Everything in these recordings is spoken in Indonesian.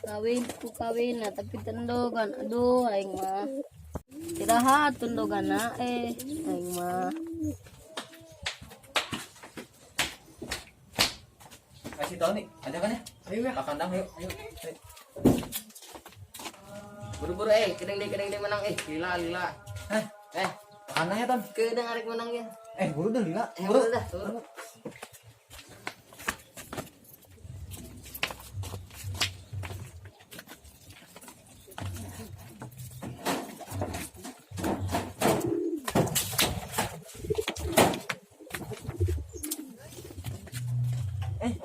kawin na tapi tendogan. Aduh aing mah. Tirahat tendogan na aing mah. Kasih tahu nih, ada kan ya? Ayo ya, kandang ayo. Buru-buru kedeng menang lila. Kandangnya Ton. Kedeng arek menang ya. Buru dah lila. Buru dah. Buru.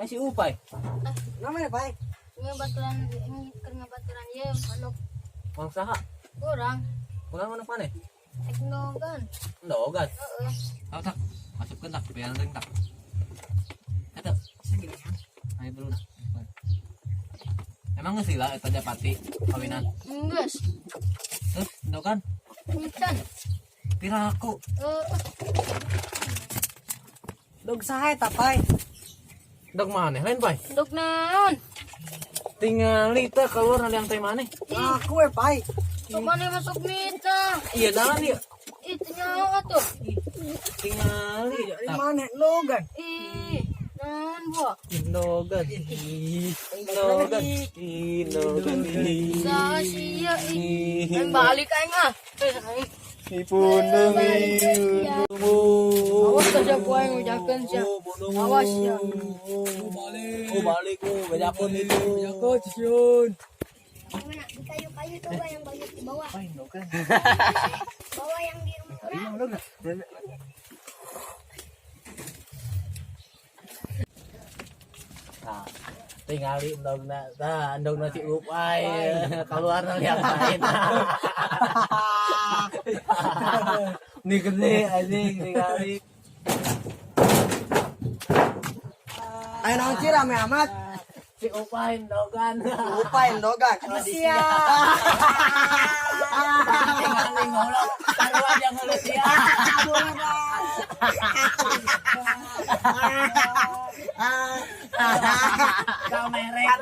Si Upay. Namanya Pai. Ngabaturan ya manuk Mang saha? kurang. Kurang mana pane? Teknogan. Ndogan. Heeh. Tak. Masukkan tak, biar ring tak. Eta, segini ya. Ayo dulu dah. Emang geus lila eta Japati kawinan? Geus. Terus ndogan? Nyikan. Piraku. Dog saha eta Pai? Dog maneh lain, Pai? Dok naon? Tinggal teh keluar ada yang teh maneh. Aku Pai. Dok mana masuk mita? Iya dalan ieu. Itu nyawa tuh. Tinggal Di mana Logan? Ih, naon bo? Indogan. Indogan. Sa sia ih. Kan balik aing ah. Ipundung Awas ka siya po aing ujakeun siya. Awas ya. balik bejakun itu. Jago Cisun. Mana di kayu-kayu coba yang banyak di bawah. Indogan. Bawah yang di rumah orang. Nah, tinggali endogna si Upay keluar lihat lain. Ini gede anjing tinggali. Ayo naon sih rame amat. Si Upay endogan. Lupain Logan. Sia. Tinggali ngolok karuan yang ngeuleuh sia. Kau merek.